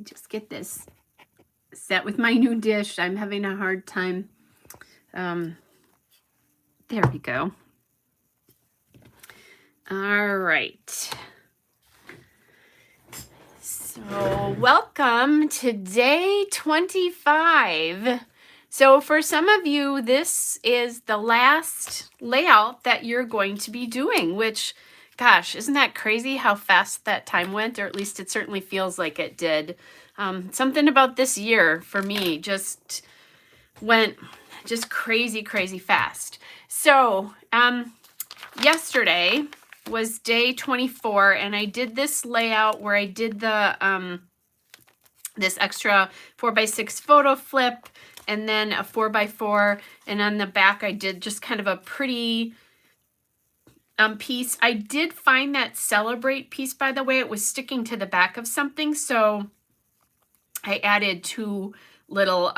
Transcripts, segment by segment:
just get this set with my new dish. I'm having a hard time. There we go. All right. So welcome to day 25. So for some of you, this is the last layout that you're going to be doing, which, gosh, isn't that crazy how fast that time went? Or at least it certainly feels like it did. Something about this year for me just went just crazy, crazy fast. So yesterday was day 24, and I did this layout where I did the this extra 4x6 photo flip and then a 4x4, and on the back I did just kind of a pretty piece. I did find that celebrate piece, by the way. It was sticking to the back of something, so I added 2 little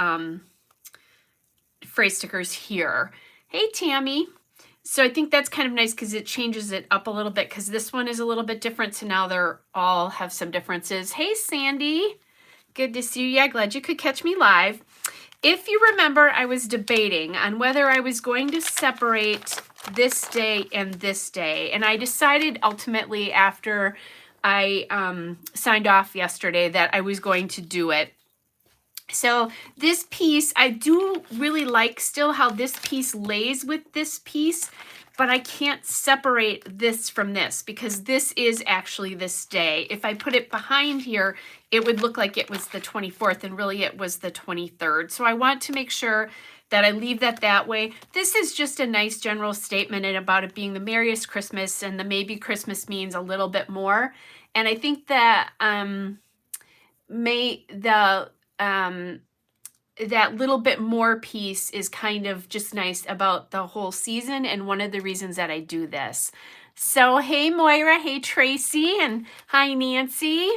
phrase stickers here. Hey Tammy. So I think that's kind of nice because it changes it up a little bit, because this one is a little bit different. So now they're all have some differences. Hey, Sandy. Good to see you. Yeah, glad you could catch me live. If you remember, I was debating on whether I was going to separate this day and this day. And I decided ultimately after I signed off yesterday that I was going to do it. So this piece, I do really like still how this piece lays with this piece, but I can't separate this from this because this is actually this day. If I put it behind here, it would look like it was the 24th, and really it was the 23rd. So I want to make sure that I leave that way. This is just a nice general statement about it being the merriest Christmas, and the maybe Christmas means a little bit more. And I think that that little bit more piece is kind of just nice about the whole season, and one of the reasons that I do this. So hey Moira, hey Tracy, and hi Nancy.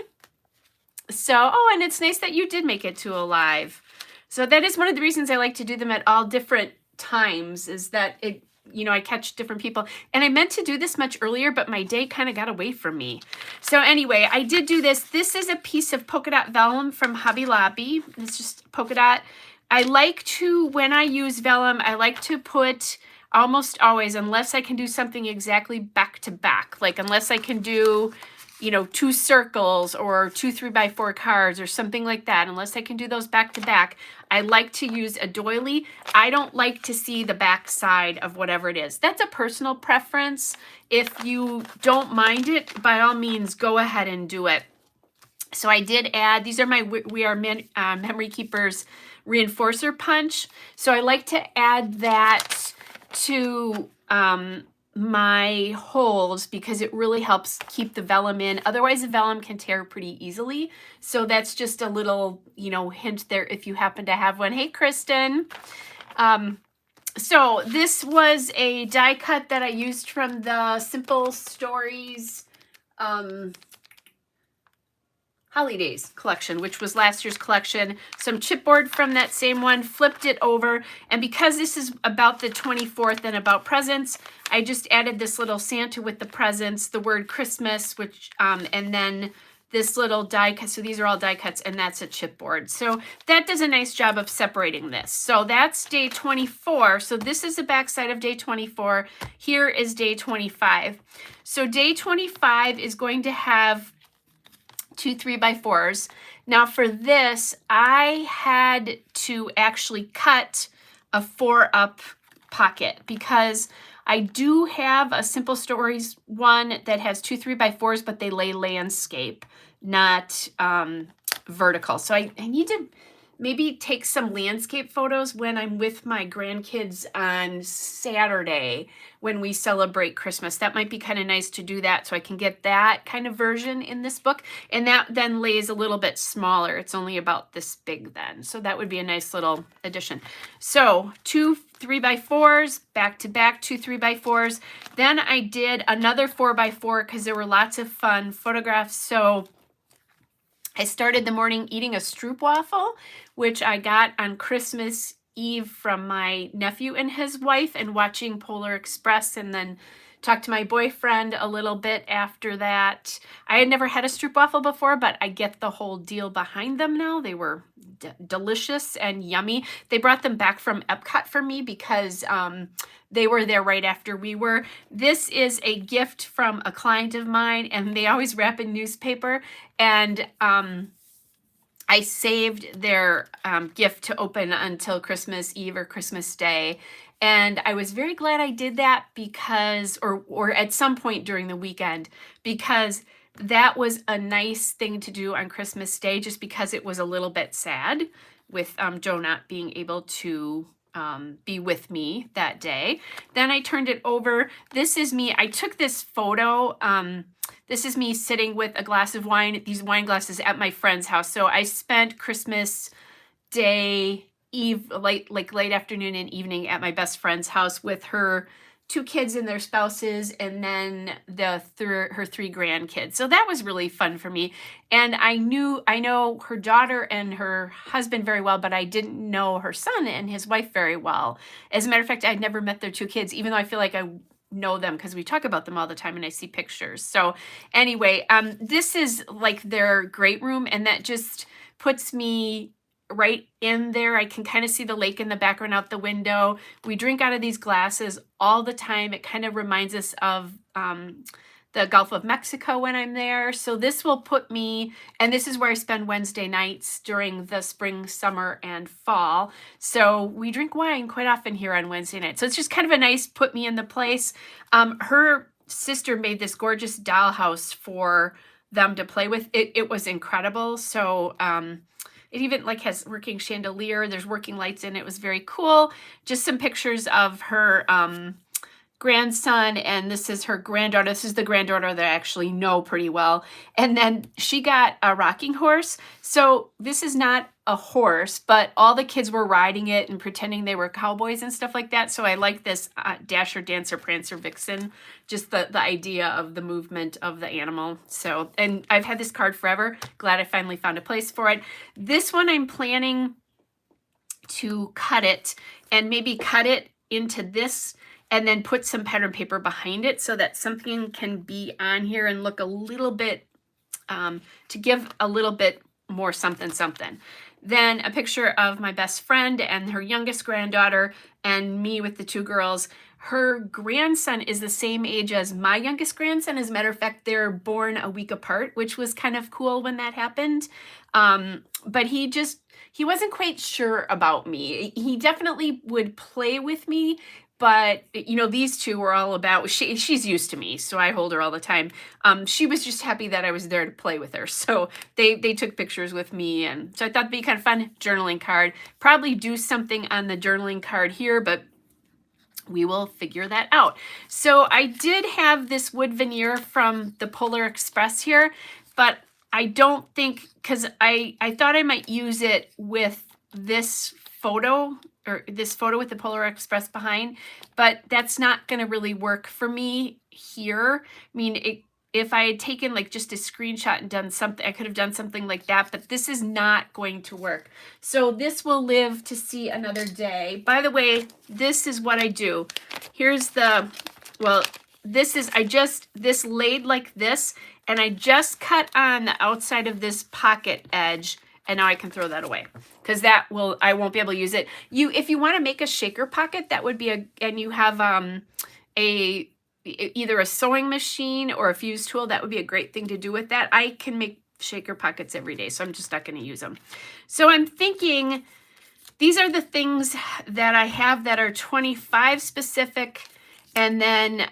So, oh, and it's nice that you did make it to a live. So that is one of the reasons I like to do them at all different times, is that it, you know, I catch different people. And I meant to do this much earlier, but my day kind of got away from me. So anyway, I did do this. This is a piece of polka dot vellum from Hobby Lobby. It's just polka dot. I like to, when I use vellum, I like to put almost always, unless I can do something exactly back to back, like unless I can do, you know, 2 circles or 2 3x4 cards or something like that, unless I can do those back to back, I like to use a doily. I don't like to see the back side of whatever it is. That's a personal preference. If you don't mind it, by all means, go ahead and do it. So I did add, these are my We Are Memory Keepers reinforcer punch. So I like to add that to my holes because it really helps keep the vellum in. Otherwise, the vellum can tear pretty easily. So that's just a little, you know, hint there if you happen to have one. Hey, Kristen. So this was a die cut that I used from the Simple Stories Holidays collection, which was last year's collection. Some chipboard from that same one, flipped it over, and because this is about the 24th and about presents, I just added this little Santa with the presents, the word Christmas, which and then this little die cut. So these are all die cuts, and that's a chipboard. So that does a nice job of separating this. So that's day 24. So this is the back side of day 24. Here is day 25. So day 25 is going to have 2 3x4s. Now for this, I had to actually cut a 4-up pocket because I do have a Simple Stories one that has 2 3x4s, but they lay landscape, not vertical. So I need to maybe take some landscape photos when I'm with my grandkids on Saturday when we celebrate Christmas. That might be kind of nice to do that so I can get that kind of version in this book. And that then lays a little bit smaller. It's only about this big then. So that would be a nice little addition. So 2 3x4s, back to back, 2 3x4s. Then I did another 4x4 because there were lots of fun photographs. So I started the morning eating a stroopwafel, which I got on Christmas Eve from my nephew and his wife, and watching Polar Express and then talked to my boyfriend a little bit after that. I had never had a stroopwafel before, but I get the whole deal behind them now. They were delicious and yummy. They brought them back from Epcot for me because they were there right after we were. This is a gift from a client of mine, and they always wrap in newspaper. And I saved their gift to open until Christmas Eve or Christmas Day. And I was very glad I did that because, or at some point during the weekend, because that was a nice thing to do on Christmas Day, just because it was a little bit sad with Joe not being able to be with me that day. Then I turned it over. This is me. I took this photo. This is me sitting with a glass of wine, these wine glasses at my friend's house. So I spent Christmas Day Eve, late afternoon and evening at my best friend's house with her 2 kids and their spouses, and then her 3 grandkids. So that was really fun for me. And I know her daughter and her husband very well, but I didn't know her son and his wife very well. As a matter of fact, I'd never met their 2 kids, even though I feel like I know them because we talk about them all the time and I see pictures. So anyway, this is like their great room, and that just puts me right in there. I can kind of see the lake in the background out the window. We drink out of these glasses all the time. It kind of reminds us of the Gulf of Mexico when I'm there. So this will put me, and this is where I spend Wednesday nights during the spring, summer, and fall. So we drink wine quite often here on Wednesday night. So it's just kind of a nice put me in the place. Her sister made this gorgeous dollhouse for them to play with. It was incredible. So it even has working chandelier. There's working lights in it. It was very cool. Just some pictures of her grandson, and this is her granddaughter. This is the granddaughter that I actually know pretty well. And then she got a rocking horse. So this is not a horse, but all the kids were riding it and pretending they were cowboys and stuff like that. So I like this Dasher, Dancer, Prancer, Vixen, just the idea of the movement of the animal. So, and I've had this card forever. Glad I finally found a place for it. This one I'm planning to cut it and maybe cut it into this and then put some pattern paper behind it so that something can be on here and look a little bit, to give a little bit more something. Then a picture of my best friend and her youngest granddaughter and me with the 2 girls. Her grandson is the same age as my youngest grandson. As a matter of fact, they're born a week apart, which was kind of cool when that happened. But he wasn't quite sure about me. He definitely would play with me, but these 2 were all about, she's used to me, so I hold her all the time. She was just happy that I was there to play with her. So they took pictures with me, and so I thought it'd be kind of fun journaling card. Probably do something on the journaling card here, but we will figure that out. So I did have this wood veneer from the Polar Express here, but I don't think, because I thought I might use it with this photo, or this photo with the Polar Express behind, but that's not going to really work for me here. I mean, if I had taken just a screenshot and done something, I could have done something like that, but this is not going to work. So this will live to see another day. By the way, this is what I do. Here's this laid like this, and I just cut on the outside of this pocket edge, and now I can throw that away because I won't be able to use it. If you want to make a shaker pocket, that would be and you have either a sewing machine or a fuse tool, that would be a great thing to do with that. I can make shaker pockets every day, so I'm just not going to use them. So I'm thinking these are the things that I have that are 25 specific, and then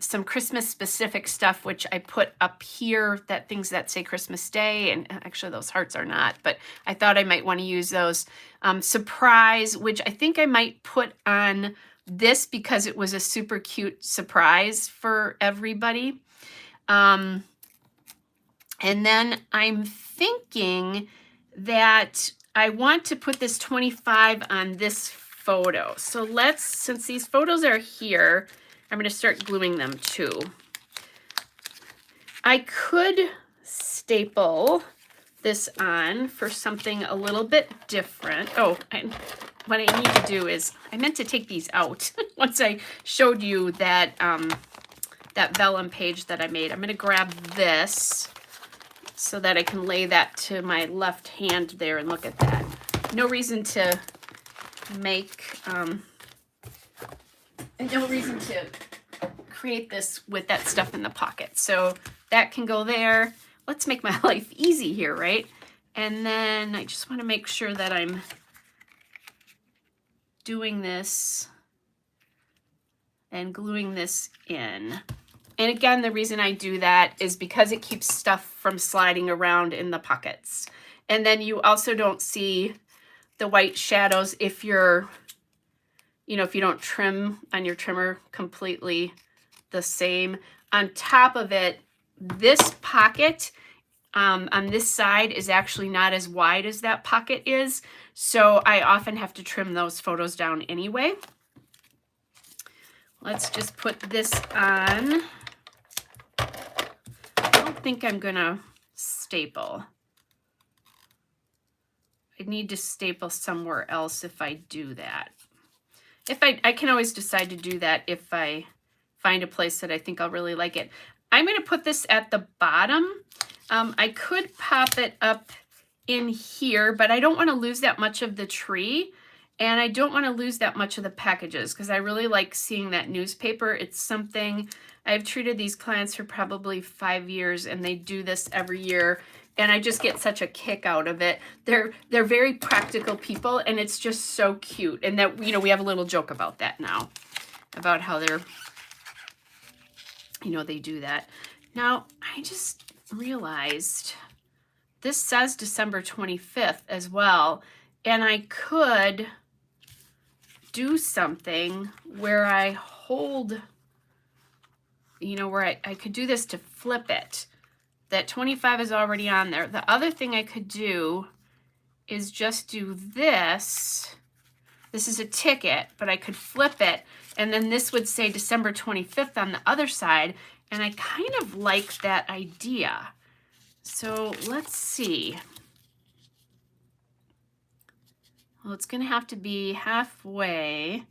some Christmas specific stuff, which I put up here, things that say Christmas Day, and actually those hearts are not, but I thought I might want to use those. Surprise, which I think I might put on this because it was a super cute surprise for everybody. And then I'm thinking that I want to put this 25 on this photo. So since these photos are here, I'm going to start gluing them too. I could staple this on for something a little bit different. Oh, what I need to do is, I meant to take these out once I showed you that that vellum page that I made. I'm going to grab this so that I can lay that to my left hand there and look at that. No reason to make, no reason to create this with that stuff in the pocket. So that can go there. Let's make my life easy here, right? And then I just want to make sure that I'm doing this and gluing this in. And again, the reason I do that is because it keeps stuff from sliding around in the pockets. And then you also don't see the white shadows if you're, you know, if you don't trim on your trimmer completely the same. On top of it, this pocket on this side is actually not as wide as that pocket is. So I often have to trim those photos down anyway. Let's just put this on. I don't think I'm gonna staple. I need to staple somewhere else if I do that. If I can always decide to do that if I find a place that I think I'll really like it. I'm gonna put this at the bottom. I could pop it up in here, but I don't want to lose that much of the tree, and I don't want to lose that much of the packages because I really like seeing that newspaper. It's something I've treated these clients for probably 5 years, and they do this every year, and I just get such a kick out of it. They're very practical people, and it's just so cute. And that, you know, we have a little joke about that now, about how they're, you know, they do that. Now, I just realized this says December 25th as well, and I could do something where I hold, you know, where I could do this to flip it. That 25 is already on there. The other thing I could do is just do this. This is a ticket, but I could flip it, and then this would say December 25th on the other side, and I kind of like that idea. So let's see. Well, it's going to have to be halfway,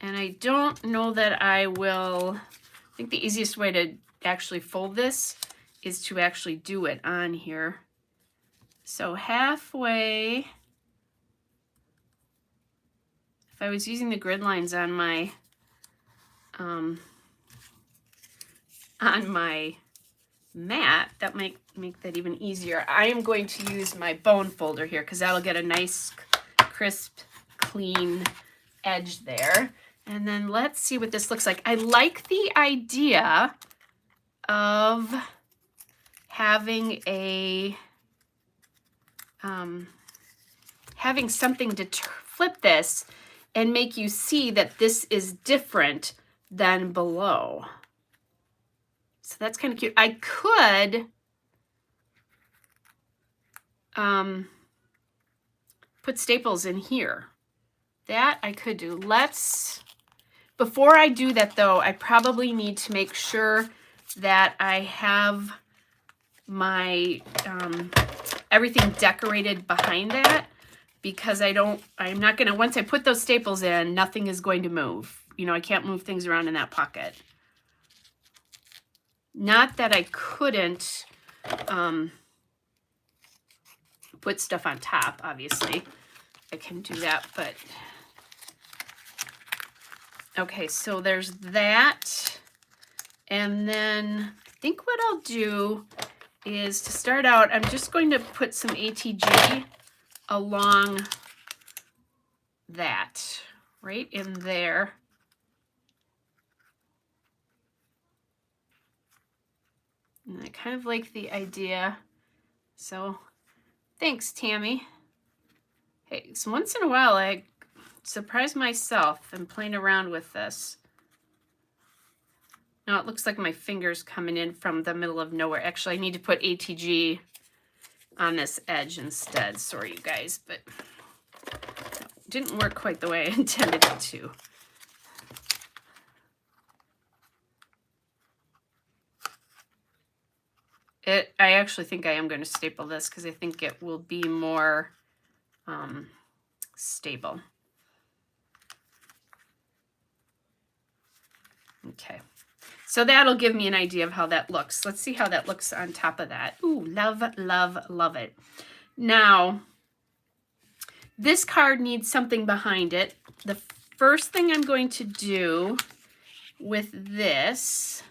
and I don't know that I will. I think the easiest way to actually fold this is to actually do it on here. So halfway, if I was using the grid lines on my mat, that might make that even easier. I am going to use my bone folder here because that'll get a nice, crisp, clean edge there. And then let's see what this looks like. I like the idea of having a having something to flip this and make you see that this is different than below. So that's kind of cute. I could put staples in here. That I could do. Before I do that though, I probably need to make sure that I have my everything decorated behind that, because I'm not gonna, once I put those staples in, nothing is going to move. You know, I can't move things around in that pocket. Not that I couldn't put stuff on top, obviously. I can do that, but okay, so there's that. And then I think what I'll do is, to start out, I'm just going to put some ATG along that, right in there. And I kind of like the idea. So thanks, Tammy. Hey, so once in a while I surprise myself and playing around with this. Now it looks like my finger's coming in from the middle of nowhere. Actually, I need to put ATG on this edge instead. Sorry, you guys, but it didn't work quite the way I intended it to. I actually think I am going to staple this because I think it will be more stable. Okay. So that'll give me an idea of how that looks. Let's see how that looks on top of that. Ooh, love, love, love it. Now, this card needs something behind it. The first thing I'm going to do with this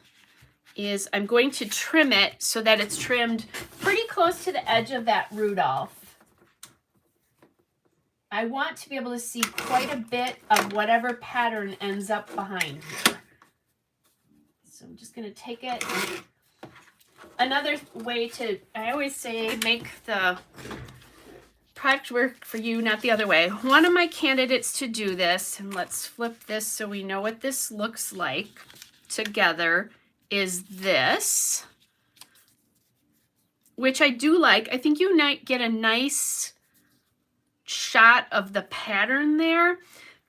is I'm going to trim it so that it's trimmed pretty close to the edge of that Rudolph. I want to be able to see quite a bit of whatever pattern ends up behind here. So I'm just going to take it. Another way to, I always say, make the product work for you, not the other way. One of my candidates to do this, and let's flip this so we know what this looks like together, is this, which I do like. I think you might get a nice shot of the pattern there.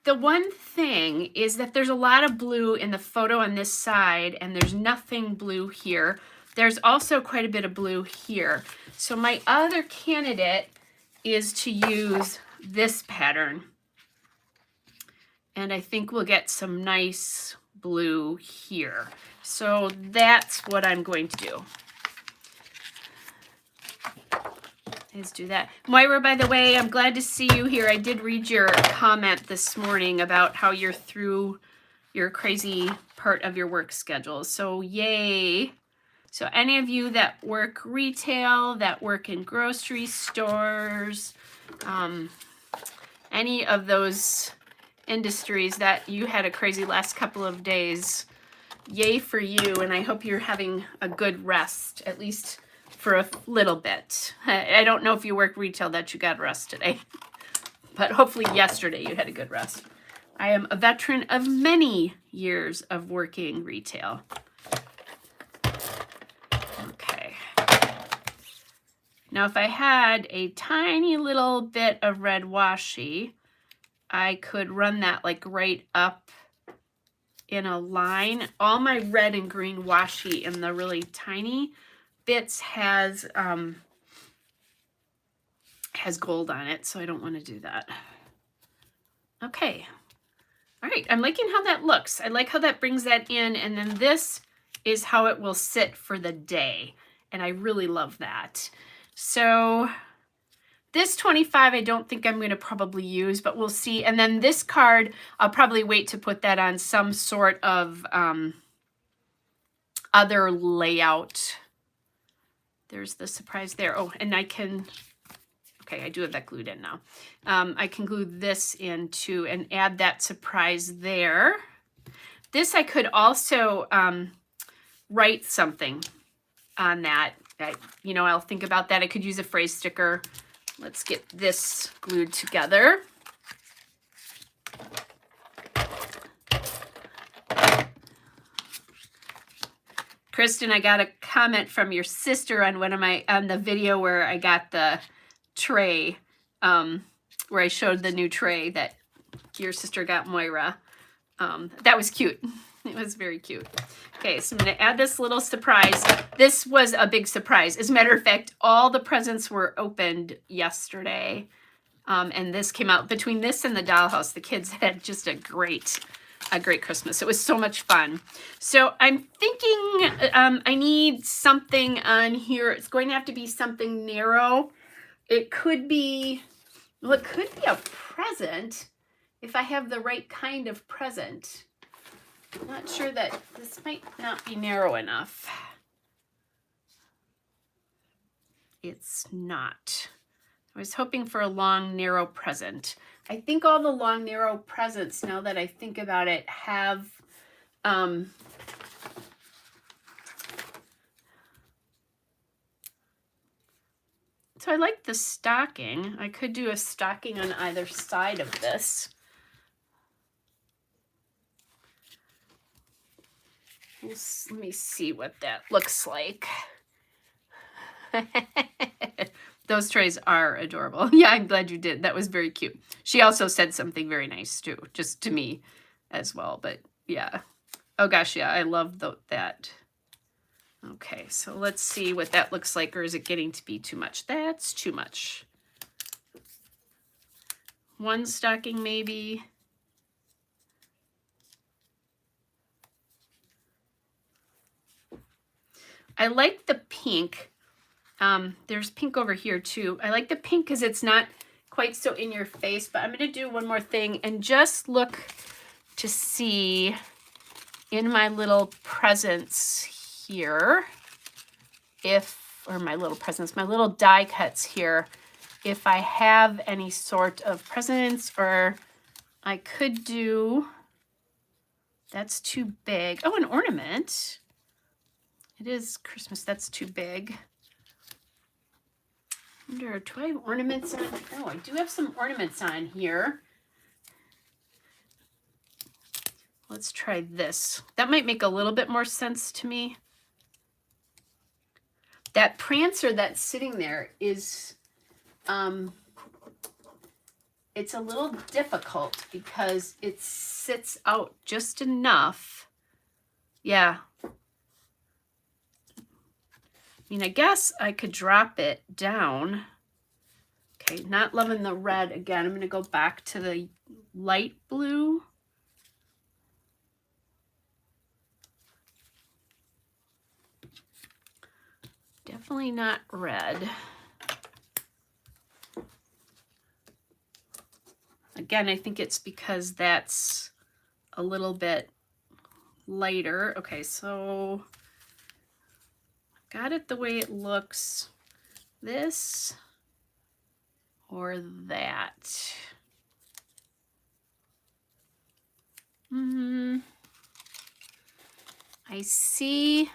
The one thing is that there's a lot of blue in the photo on this side, and there's nothing blue here. There's also quite a bit of blue here. So my other candidate is to use this pattern. And I think we'll get some nice blue here. So that's what I'm going to do. Let's do that. Moira, by the way, I'm glad to see you here. I did read your comment this morning about how you're through your crazy part of your work schedule. So yay. So any of you that work retail, that work in grocery stores, any of those industries that you had a crazy last couple of days, yay for you. And I hope you're having a good rest, at least for a little bit. I don't know if you work retail that you got rest today, but hopefully yesterday you had a good rest. I am a veteran of many years of working retail. Okay. Now if I had a tiny little bit of red washi, I could run that like right up in a line. All my red and green washi in the really tiny bits has gold on it, so I don't want to do that. Okay. All right, I'm liking how that looks. I like how that brings that in, and then this is how it will sit for the day, and I really love that. So this 25 I don't think I'm going to probably use, but we'll see. And then this card, I'll probably wait to put that on some sort of other layout. There's the surprise there. Oh, and I can, okay, I do have that glued in now. I can glue this in too and add that surprise there. This I could also write something on that. I'll think about that. I could use a phrase sticker. Let's get this glued together. Kristen, I got a comment from your sister on on the video where I got the tray, where I showed the new tray that your sister got Moira. That was cute. It was very cute. Okay, so I'm going to add this little surprise. This was a big surprise. As a matter of fact, all the presents were opened yesterday. And this came out between this and the dollhouse. The kids had just a great Christmas. It was so much fun. So I'm thinking I need something on here. It's going to have to be something narrow. It could be, well, it could be a present if I have the right kind of present. I'm not sure that this might not be narrow enough. It's not. I was hoping for a long, narrow present. I think all the long, narrow presents, now that I think about it, have so I like the stocking. I could do a stocking on either side of this. Let me see what that looks like. Those trays are adorable. Yeah, I'm glad you did. That was very cute. She also said something very nice too, just to me as well. But yeah. Oh gosh, yeah, I love that. Okay, so let's see what that looks like, or is it getting to be too much? That's too much. One stocking maybe. I like the pink. There's pink over here too. I like the pink because it's not quite so in your face, but I'm going to do one more thing and just look to see in my little presents here my little die cuts here, if I have any sort of presents, or I could do, that's too big. Oh, an ornament. It is Christmas, that's too big. I wonder, do I have ornaments on? Oh, I do have some ornaments on here. Let's try this. That might make a little bit more sense to me. That Prancer that's sitting there is, it's a little difficult because it sits out just enough. Yeah. I mean, I guess I could drop it down. Okay, not loving the red again. I'm going to go back to the light blue. Definitely not red. Again, I think it's because that's a little bit lighter. Okay, so got it the way it looks. This or that. I see.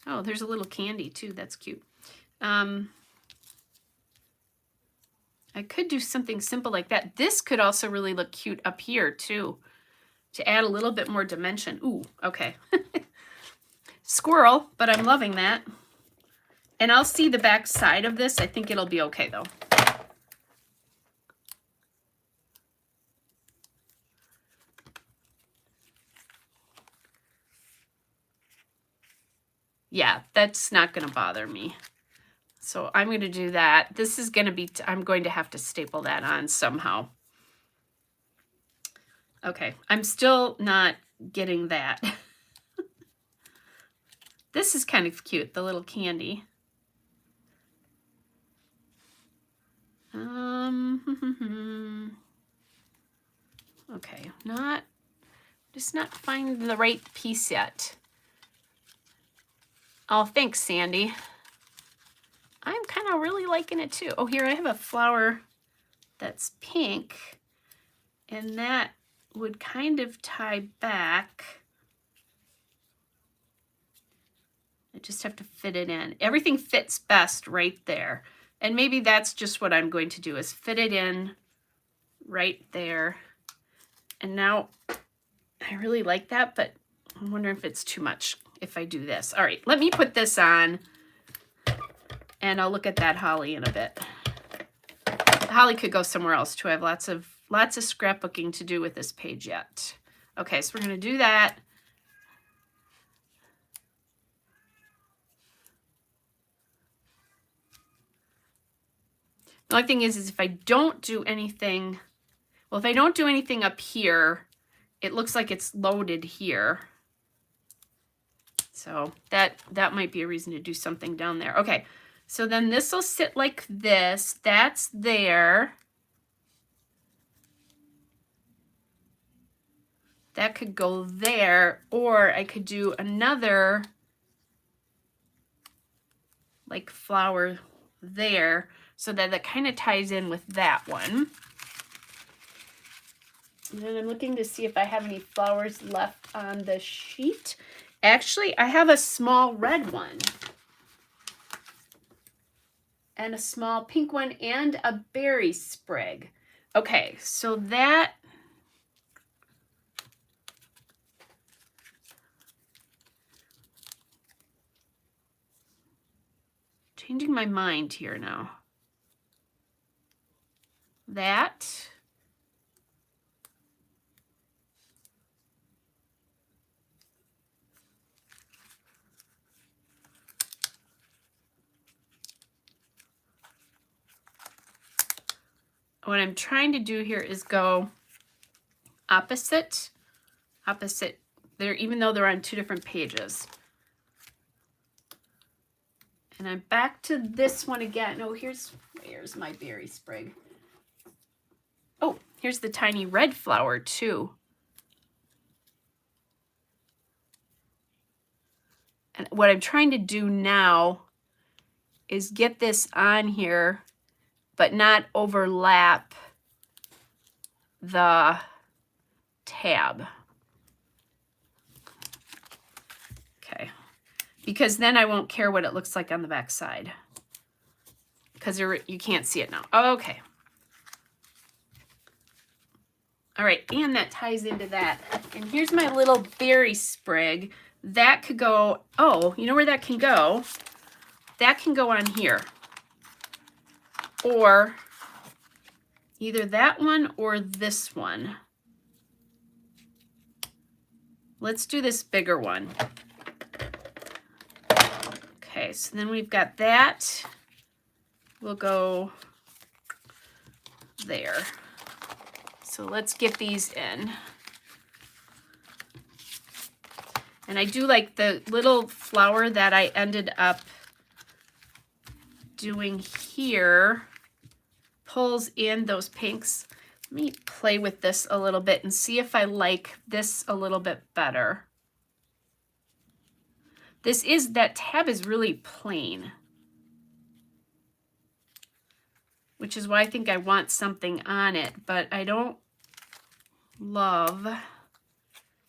Oh, there's a little candy too. That's cute. I could do something simple like that. This could also really look cute up here too, to add a little bit more dimension. Ooh, okay. Squirrel, but I'm loving that. And I'll see the back side of this. I think it'll be okay though. Yeah, that's not going to bother me. So I'm going to do that. This is going to be, I'm going to have to staple that on somehow. Okay, I'm still not getting that. This is kind of cute, the little candy. Okay, just not finding the right piece yet. Oh, thanks, Sandy. I'm kind of really liking it too. Oh, here I have a flower that's pink, and that would kind of tie back. I just have to fit it in. Everything fits best right there. And maybe that's just what I'm going to do, is fit it in right there. And now I really like that, but I'm wondering if it's too much if I do this. All right, let me put this on and I'll look at that holly in a bit. The holly could go somewhere else too. I have lots of scrapbooking to do with this page yet. Okay, so we're going to do that. The only thing is if I don't do anything, well, if I don't do anything up here, it looks like it's loaded here. So that might be a reason to do something down there. Okay, so then this will sit like this. That's there. That could go there, or I could do another like flower there, so that it kind of ties in with that one. And then I'm looking to see if I have any flowers left on the sheet. Actually, I have a small red one and a small pink one and a berry sprig. Okay, so that, changing my mind here now. That. What I'm trying to do here is go opposite there, even though they're on two different pages. And I'm back to this one again. Oh, here's my berry sprig. Oh, here's the tiny red flower too. And what I'm trying to do now is get this on here, but not overlap the tab. Okay, because then I won't care what it looks like on the back side, because you can't see it now. Okay. All right, and that ties into that. And here's my little berry sprig. That could go, oh, you know where that can go? That can go on here. Or either that one or this one. Let's do this bigger one. Okay, so then we've got that. We'll go there. So let's get these in. And I do like the little flower that I ended up doing here, pulls in those pinks. Let me play with this a little bit and see if I like this a little bit better. That tab is really plain, which is why I think I want something on it, but I don't love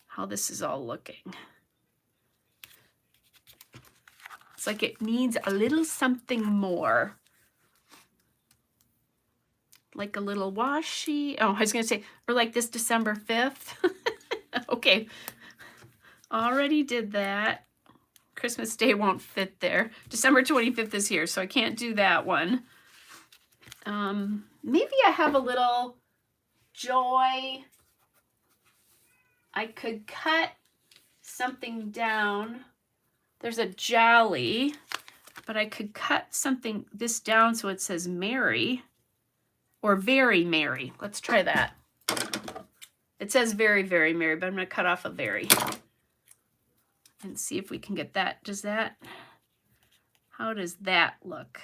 how this is all looking. It's like it needs a little something more. Like a little washi. Oh, I was going to say, or like this December 5th. Okay. Already did that. Christmas Day won't fit there. December 25th is here, so I can't do that one. Maybe I have a little joy. I could cut something down. There's a jolly, but I could cut this down so it says Merry or Very Merry. Let's try that. It says Very, Very Merry, but I'm going to cut off a very and see if we can get that. How does that look?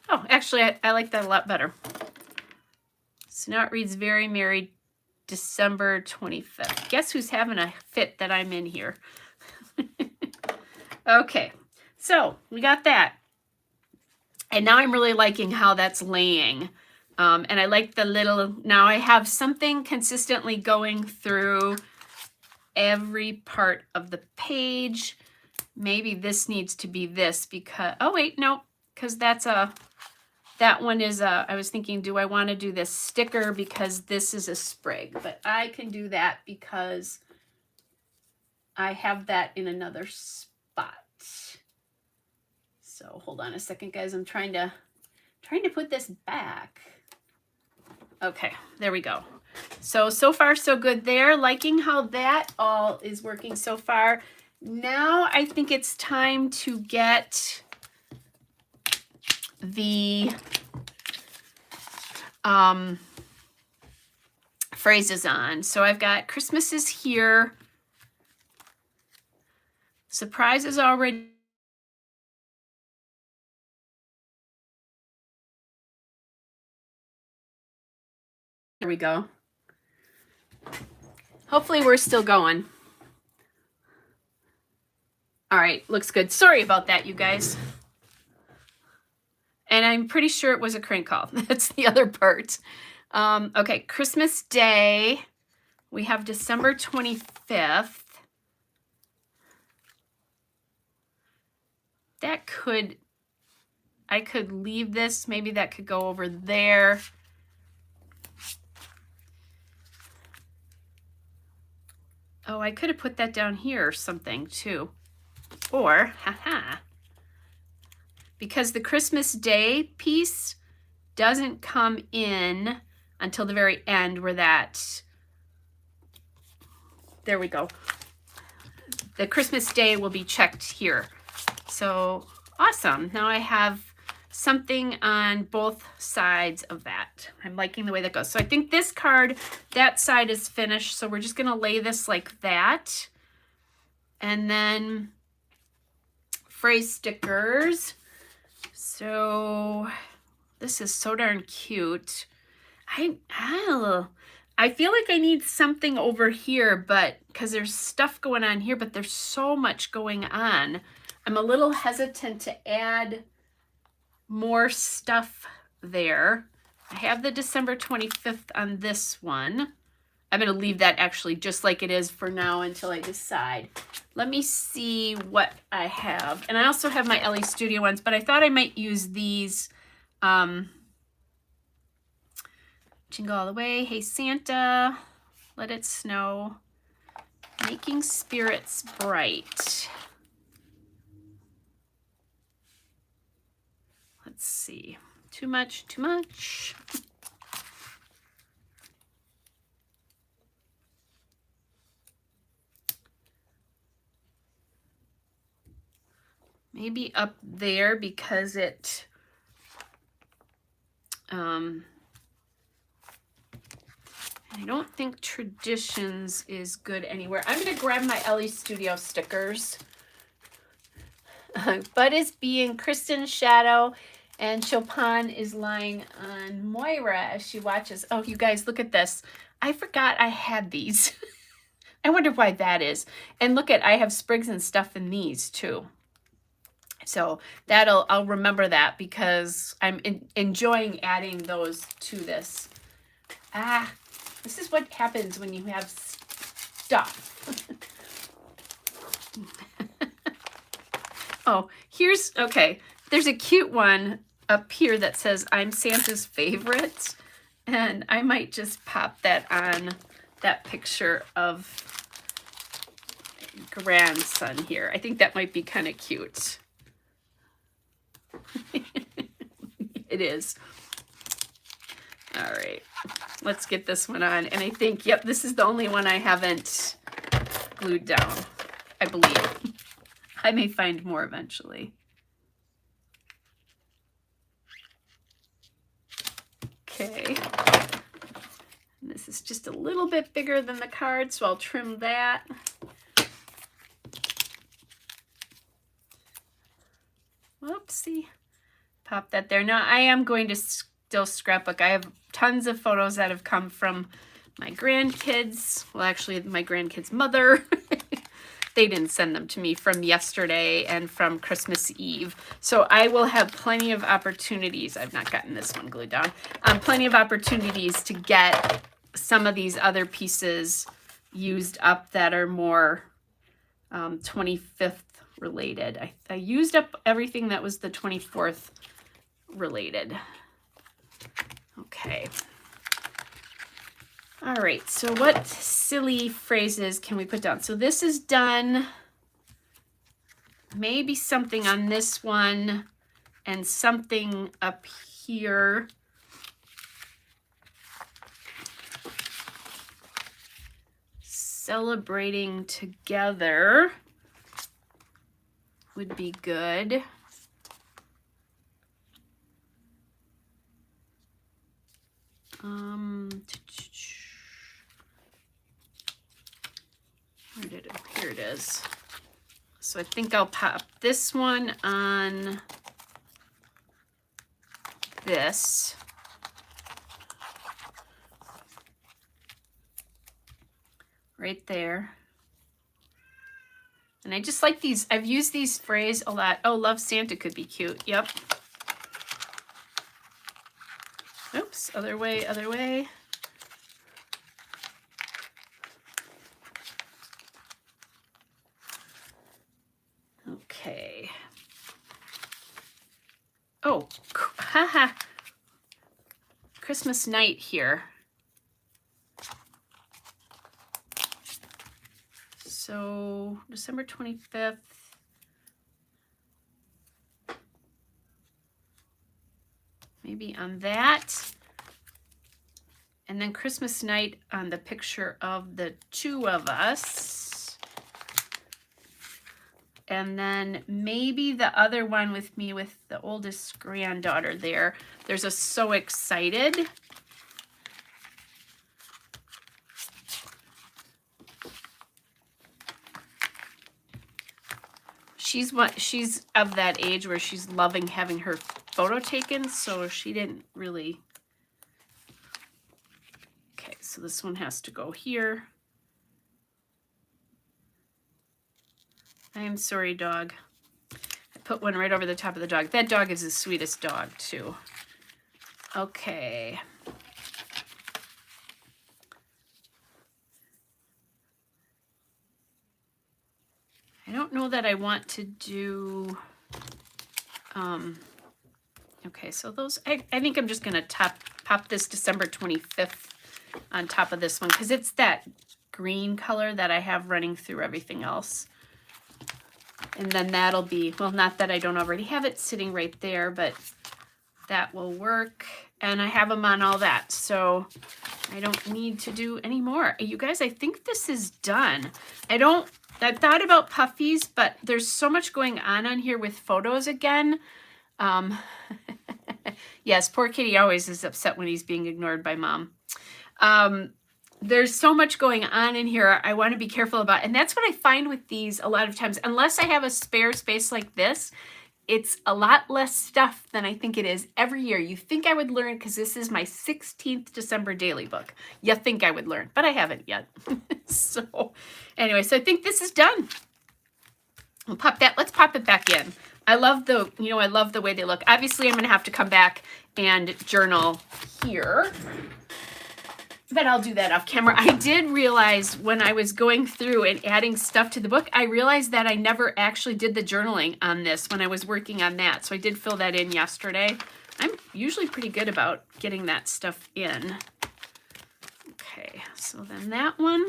Oh, actually, I like that a lot better. So now it reads Very Merry December 25th. Guess who's having a fit that I'm in here? Okay, so we got that. And now I'm really liking how that's laying. And I like the little, now I have something consistently going through every part of the page. Maybe this needs to be this because, oh wait, no, because that one is I was thinking, do I want to do this sticker because this is a sprig? But I can do that because I have that in another spot. So hold on a second, guys. I'm trying to put this back. Okay, there we go. So far so good there. Liking how that all is working so far. Now I think it's time to get the phrases on. So I've got Christmas is here. Surprise is already. There we go. Hopefully we're still going. All right, looks good. Sorry about that, you guys. And I'm pretty sure it was a crank call. That's the other part. Okay, Christmas Day. We have December 25th. I could leave this. Maybe that could go over there. Oh, I could have put that down here or something too. Or, because the Christmas Day piece doesn't come in until the very end where there we go. The Christmas Day will be checked here. So awesome. Now I have something on both sides of that. I'm liking the way that goes. So I think this card, that side is finished. So we're just going to lay this like that. And then phrase stickers. So this is so darn cute. I feel like I need something over here, but because there's stuff going on here, but there's so much going on. I'm a little hesitant to add more stuff there. I have the December 25th on this one. I'm going to leave that actually just like it is for now until I decide. Let me see what I have. And I also have my LA Studio ones, but I thought I might use these. Jingle All the Way, Hey Santa, Let It Snow, Making Spirits Bright. Let's see. Too much, too much. Maybe up there because it, I don't think Traditions is good anywhere. I'm going to grab my LA Studio stickers. Bud is being Kristen's shadow, and Chopin is lying on Moira as she watches. Oh, you guys, look at this. I forgot I had these. I wonder why that is. And look at, I have sprigs and stuff in these too. So I'll remember that because I'm enjoying adding those to this. This is what happens when you have stuff. Oh, okay. There's a cute one up here that says, I'm Santa's favorite. And I might just pop that on that picture of grandson here. I think that might be kind of cute. It is. All right, let's get this one on. And I think, yep, this is the only one I haven't glued down, I believe. I may find more eventually. Okay. And this is just a little bit bigger than the card, so I'll trim that. Whoopsie. Pop that there. Now I am going to still scrapbook. I have tons of photos that have come from my grandkids. Well, actually my grandkids' mother. They didn't send them to me, from yesterday and from Christmas Eve. So I will have plenty of opportunities. I've not gotten this one glued down. Plenty of opportunities to get some of these other pieces used up that are more 25th related. I used up everything that was the 24th related. Okay. All right, so what silly phrases can we put down? So this is done. Maybe something on this one and something up here. Celebrating together would be good. Where did it? Here it is. So I think I'll pop this one on this. Right there. And I just like these. I've used these phrases a lot. Oh, Love Santa could be cute. Yep. Oops, other way, other way. Okay. Oh, haha. Christmas night here. So December 25th. Maybe on that. And then Christmas night on the picture of the two of us And then maybe the other one with me with the oldest granddaughter there. There's a So Excited. She's of that age where she's loving having her photo taken, so she didn't really. Okay, so this one has to go here. I am sorry, dog. I put one right over the top of the dog. That dog is the sweetest dog, too. Okay. I don't know that I want to do, okay, so those, I think I'm just going to pop this December 25th on top of this one, because it's that green color that I have running through everything else. And then that'll be, well, not that I don't already have it sitting right there, but that will work. And I have them on all that, so I don't need to do any more. You guys, I think this is done. I thought about puffies, but there's so much going on here with photos again. Yes, poor Kitty always is upset when he's being ignored by mom. There's so much going on in here I want to be careful about. And that's what I find with these a lot of times. Unless I have a spare space like this, it's a lot less stuff than I think it is every year. You think I would learn because this is my 16th December daily book. You think I would learn, but I haven't yet. So anyway, so I think this is done. We'll pop that. Let's pop it back in. I love the way they look. Obviously, I'm going to have to come back and journal here. But I'll do that off camera. I did realize when I was going through and adding stuff to the book, I realized that I never actually did the journaling on this when I was working on that. So I did fill that in yesterday. I'm usually pretty good about getting that stuff in. Okay, so then that one.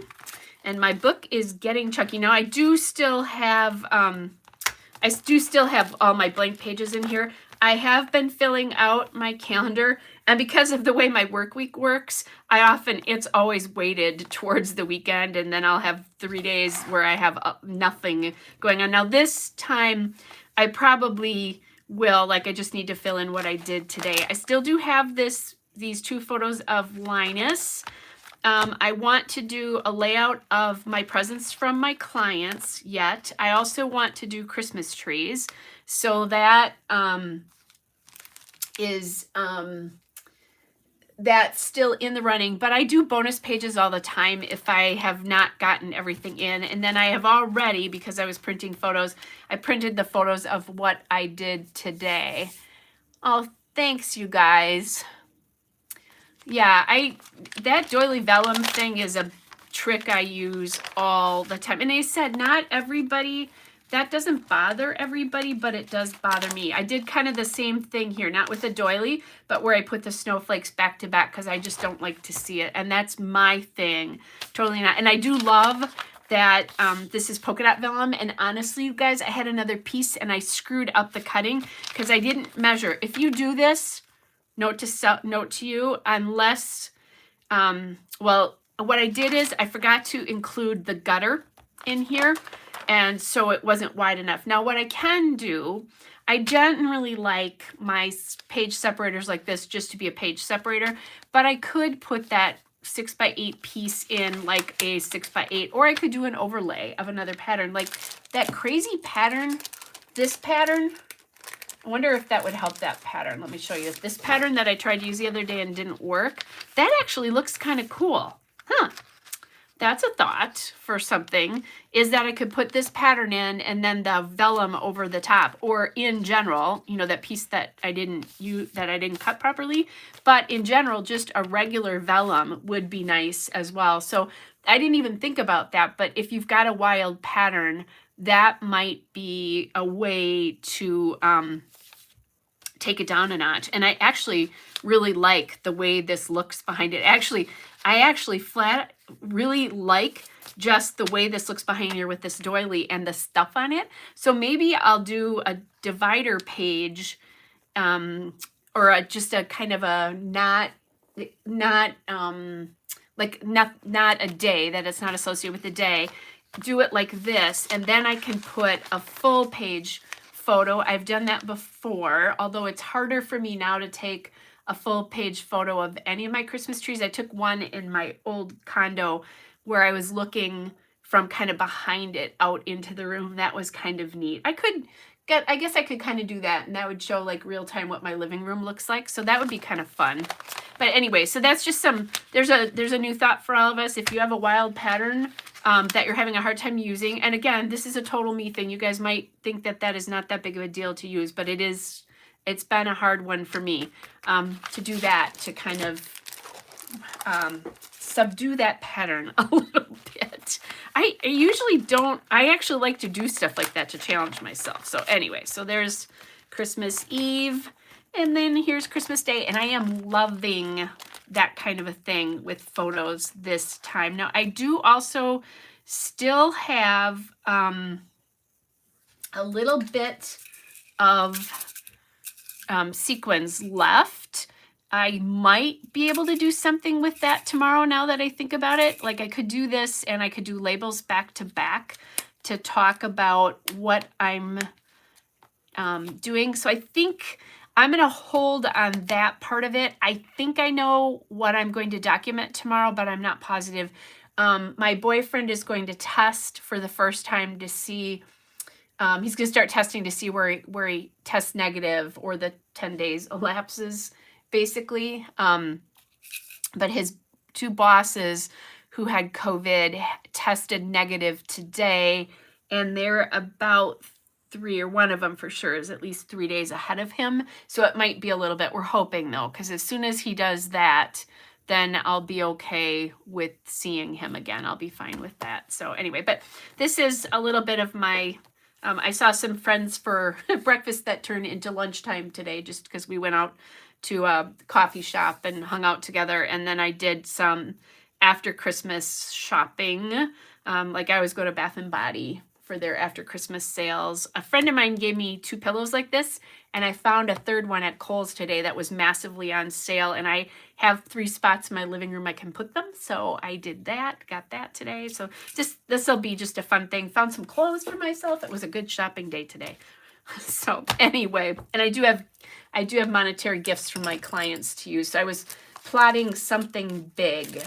And my book is getting chunky. Now I do still have all my blank pages in here. I have been filling out my calendar, and because of the way my work week works, it's always weighted towards the weekend, and then I'll have 3 days where I have nothing going on. Now this time, I probably will, I just need to fill in what I did today. I still do have these 2 photos of Linus. I want to do a layout of my presents from my clients yet. I also want to do Christmas trees. So that that's still in the running, but I do bonus pages all the time if I have not gotten everything in. And then I have already, because I was printing photos, I printed the photos of what I did today. Oh, thanks you guys. Yeah, that doily vellum thing is a trick I use all the time. And they said not everybody, that doesn't bother everybody, but it does bother me. I did kind of the same thing here, not with the doily, but where I put the snowflakes back to back because I just don't like to see it. And that's my thing, totally not. And I do love that this is polka dot vellum. And honestly, you guys, I had another piece and I screwed up the cutting because I didn't measure. If you do this, note to you, unless, well, what I did is I forgot to include the gutter in here. And so it wasn't wide enough. Now what I can do, I generally like my page separators like this just to be a page separator, but I could put that 6x8 piece in like a 6x8, or I could do an overlay of another pattern. Like that crazy pattern, this pattern, I wonder if that would help that pattern. Let me show you. This pattern that I tried to use the other day and didn't work, that actually looks kind of cool. Huh. That's a thought for something, is that I could put this pattern in and then the vellum over the top, or in general, that piece that I didn't cut properly, but in general, just a regular vellum would be nice as well. So I didn't even think about that, but if you've got a wild pattern, that might be a way to take it down a notch. And I actually really like the way this looks behind it. I actually really like just the way this looks behind here with this doily and the stuff on it. So maybe I'll do a divider page, or just a kind of a not a day, that it's not associated with the day. do it like this, and then I can put a full page photo. I've done that before, although it's harder for me now to take a full page photo of any of my Christmas trees. I took one in my old condo where I was looking from kind of behind it out into the room. That was kind of neat. I guess I could kind of do that, and that would show like real time what my living room looks like. So that would be kind of fun. But anyway, so that's just there's a new thought for all of us. If you have a wild pattern that you're having a hard time using, and again, this is a total me thing. You guys might think that that is not that big of a deal to use, but it's been a hard one for me to do that, to kind of subdue that pattern a little bit. I usually don't, I actually like to do stuff like that to challenge myself. So anyway, so there's Christmas Eve, and then here's Christmas Day, and I am loving that kind of a thing with photos this time. Now, I do also still have a little bit of sequins left. I might be able to do something with that tomorrow now that I think about it. Like I could do this, and I could do labels back to back to talk about what I'm doing. So I think I'm going to hold on that part of it. I think I know what I'm going to document tomorrow, but I'm not positive. My boyfriend is going to test for the first time to see, he's going to start testing to see where he tests negative, or the 10 days elapses, basically. But his two bosses who had COVID tested negative today, and they're about one of them for sure is at least 3 days ahead of him. So it might be a little bit, we're hoping though, because as soon as he does that, then I'll be okay with seeing him again. I'll be fine with that. So anyway, but this is a little bit of my, I saw some friends for breakfast that turned into lunchtime today, just because we went out to a coffee shop and hung out together. And then I did some after Christmas shopping. Like I always go to Bath and Body for their after Christmas sales. A friend of mine gave me 2 pillows like this, and I found a third one at Kohl's today that was massively on sale, and I have 3 spots in my living room I can put them. So I did that, got that today. So this will be just a fun thing. Found some clothes for myself. It was a good shopping day today. So anyway, and I do have monetary gifts from my clients to use. So I was plotting something big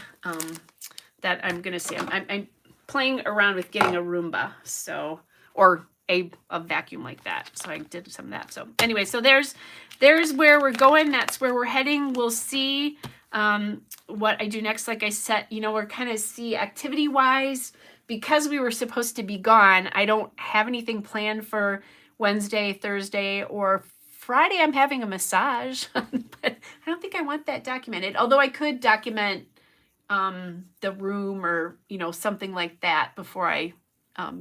that I'm going to see. I'm playing around with getting a Roomba, so, or a vacuum like that. So I did some of that. So anyway, so there's where we're going. That's where we're heading. We'll see what I do next. Like I said, we're kind of see activity wise, because we were supposed to be gone. I don't have anything planned for Wednesday, Thursday, or Friday. I'm having a massage, but I don't think I want that documented. Although I could document the room, or something like that before I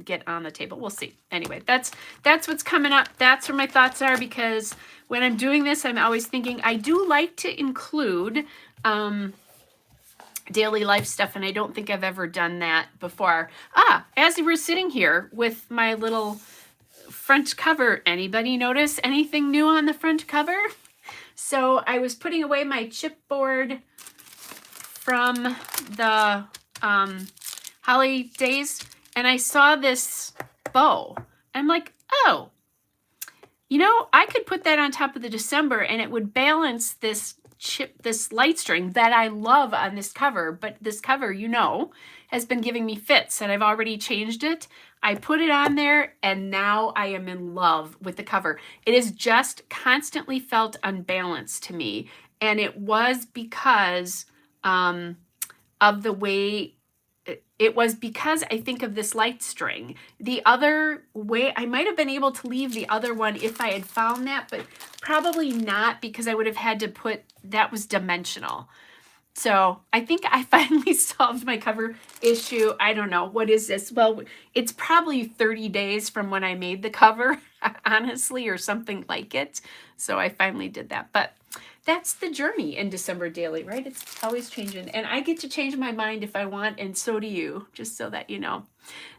get on the table. We'll see. Anyway, that's what's coming up. That's where my thoughts are, because when I'm doing this, I'm always thinking I do like to include daily life stuff, and I don't think I've ever done that before. As we're sitting here with my little front cover, anybody notice anything new on the front cover? So I was putting away my chipboard from the holidays, and I saw this bow. I'm like, oh, I could put that on top of the December, and it would balance this light string that I love on this cover. But this cover, has been giving me fits, and I've already changed it. I put it on there, and now I am in love with the cover. It has just constantly felt unbalanced to me, and it was because of the way it was, because I think of this light string. The other way, I might have been able to leave the other one if I had found that, but probably not, because I would have had to put, that was dimensional. So I think I finally solved my cover issue. I don't know. What is this? Well, it's probably 30 days from when I made the cover, honestly, or something like it. So I finally did that. But that's the journey in December Daily, right? It's always changing. And I get to change my mind if I want, and so do you, just so that you know.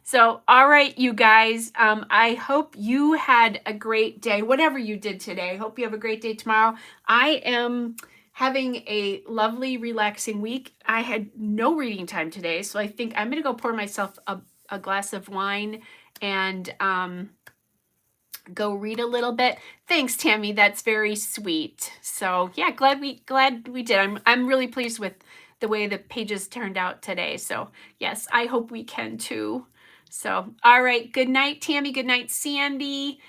So, all right, you guys, I hope you had a great day, whatever you did today. I hope you have a great day tomorrow. I am having a lovely, relaxing week. I had no reading time today, so I think I'm going to go pour myself a a glass of wine and go read a little bit. Thanks, Tammy. That's very sweet. So yeah, glad we did. I'm really pleased with the way the pages turned out today. So yes, I hope we can too. So all right, good night, Tammy. Good night, Sandy.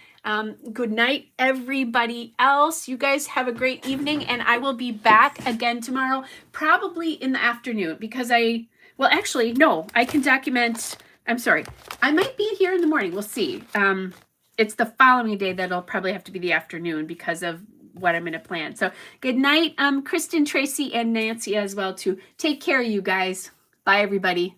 Good night, everybody else. You guys have a great evening, and I will be back again tomorrow, probably in the afternoon, because well, actually, no, I can document. I'm sorry. I might be here in the morning. We'll see. It's the following day that'll probably have to be the afternoon because of what I'm going to plan. So good night, Kristen, Tracy, and Nancy as well too. Take care, you guys. Bye, everybody.